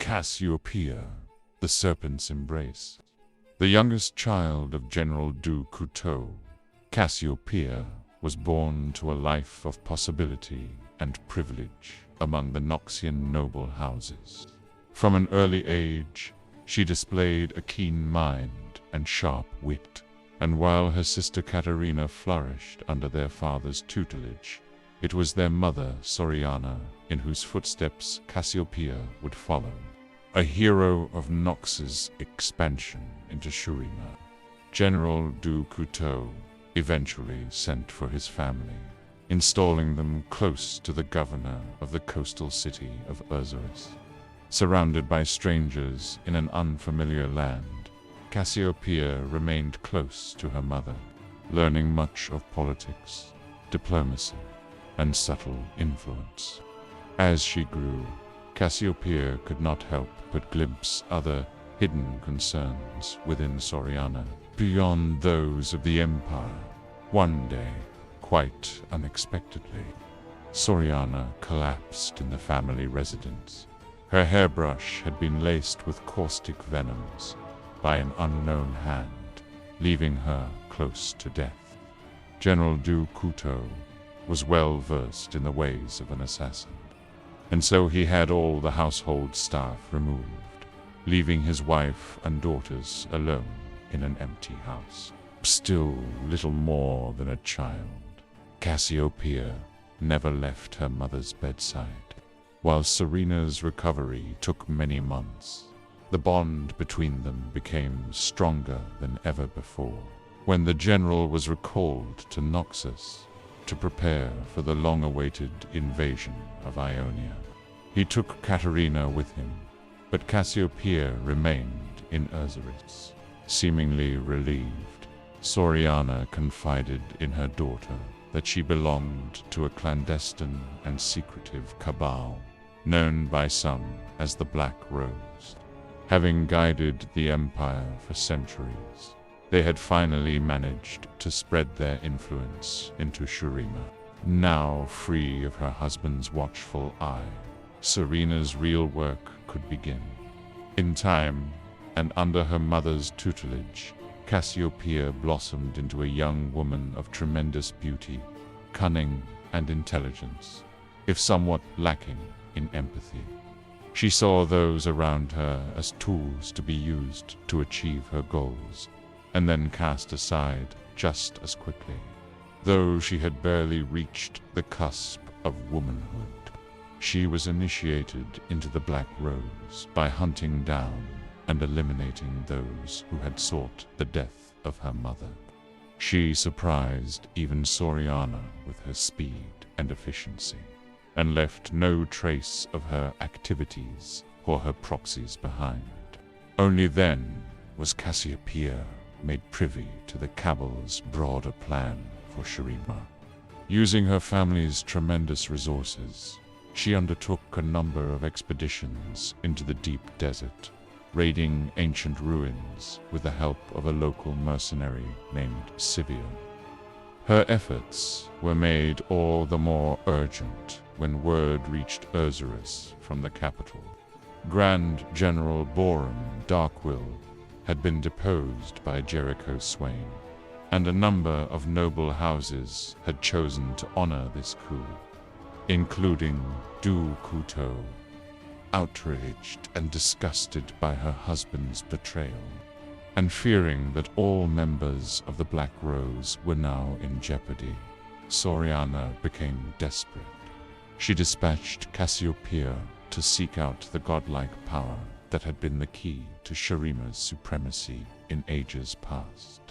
Cassiopeia, the Serpent's Embrace. The youngest child of General du Couteau, Cassiopeia was born to a life of possibility and privilege among the Noxian noble houses. From an early age, she displayed a keen mind and sharp wit, and while her sister Caterina flourished under their father's tutelage, it was their mother, Soriana, in whose footsteps Cassiopeia would follow. A hero of Noxus' expansion into Shurima, General du Couteau eventually sent for his family, installing them close to the governor of the coastal city of Erzurum. Surrounded by strangers in an unfamiliar land, Cassiopeia remained close to her mother, learning much of politics, diplomacy, and subtle influence. As she grew, Cassiopeia could not help but glimpse other hidden concerns within Soriana, beyond those of the Empire. One day, quite unexpectedly, Soriana collapsed in the family residence. Her hairbrush had been laced with caustic venoms by an unknown hand, leaving her close to death. General du Couteau was well versed in the ways of an assassin, and so he had all the household staff removed, leaving his wife and daughters alone in an empty house. Still little more than a child, Cassiopeia never left her mother's bedside. While Serena's recovery took many months, the bond between them became stronger than ever before. When the general was recalled to Noxus to prepare for the long-awaited invasion of Ionia, he took Caterina with him, but Cassiopeia remained in Erzurum. Seemingly relieved, Soriana confided in her daughter that she belonged to a clandestine and secretive cabal, known by some as the Black Rose. Having guided the Empire for centuries, they had finally managed to spread their influence into Shurima. Now free of her husband's watchful eye, Serena's real work could begin. In time, and under her mother's tutelage, Cassiopeia blossomed into a young woman of tremendous beauty, cunning, and intelligence, if somewhat lacking in empathy. She saw those around her as tools to be used to achieve her goals, and then cast aside just as quickly. Though she had barely reached the cusp of womanhood, she was initiated into the Black Rose by hunting down and eliminating those who had sought the death of her mother. She surprised even Soriana with her speed and efficiency, and left no trace of her activities or her proxies behind. Only then was Cassiopeia made privy to the cabal's broader plan for Shurima. Using her family's tremendous resources, she undertook a number of expeditions into the deep desert, raiding ancient ruins with the help of a local mercenary named Sivio. Her efforts were made all the more urgent when word reached Erzurum from the capital. Grand General Borum Darkwill had been deposed by Jericho Swain, and a number of noble houses had chosen to honor this coup, including du Couteau. Outraged and disgusted by her husband's betrayal, and fearing that all members of the Black Rose were now in jeopardy, Soriana became desperate. She dispatched Cassiopeia to seek out the godlike power that had been the key to Shurima's supremacy in ages past.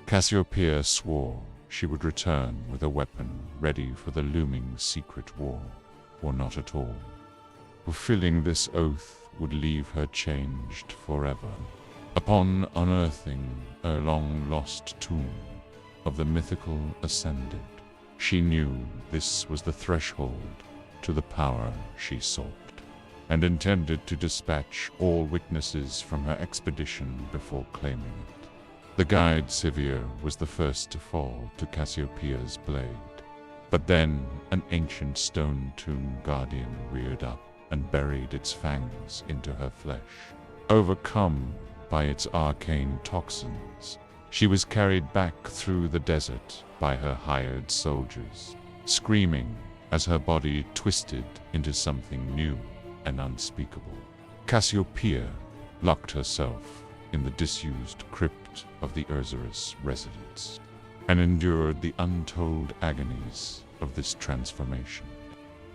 Cassiopeia swore she would return with a weapon ready for the looming secret war, or not at all. Fulfilling this oath would leave her changed forever. Upon unearthing a long-lost tomb of the mythical Ascended, she knew this was the threshold to the power she sought, and intended to dispatch all witnesses from her expedition before claiming it. The guide Sivir was the first to fall to Cassiopeia's blade, but then an ancient stone tomb guardian reared up, and buried its fangs into her flesh. Overcome by its arcane toxins, she was carried back through the desert by her hired soldiers, screaming as her body twisted into something new and unspeakable. Cassiopeia locked herself in the disused crypt of the Ursurus residence and endured the untold agonies of this transformation.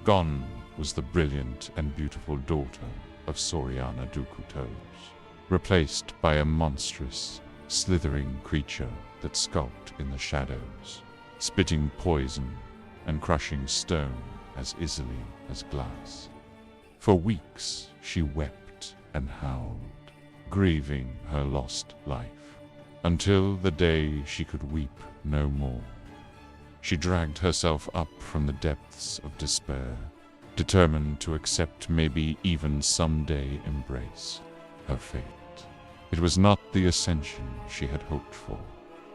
Gone was the brilliant and beautiful daughter of Soriana Dukutos, replaced by a monstrous, slithering creature that skulked in the shadows, spitting poison and crushing stone as easily as glass. For weeks she wept and howled, grieving her lost life, until the day she could weep no more. She dragged herself up from the depths of despair, determined to accept, maybe even someday embrace, her fate. It was not the ascension she had hoped for,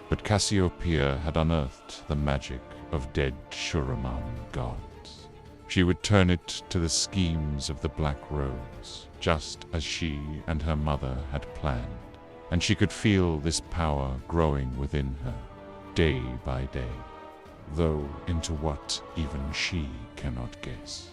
but Cassiopeia had unearthed the magic of dead Shuraman gods. She would turn it to the schemes of the Black Rose, just as she and her mother had planned, and she could feel this power growing within her, day by day, though into what even she cannot guess.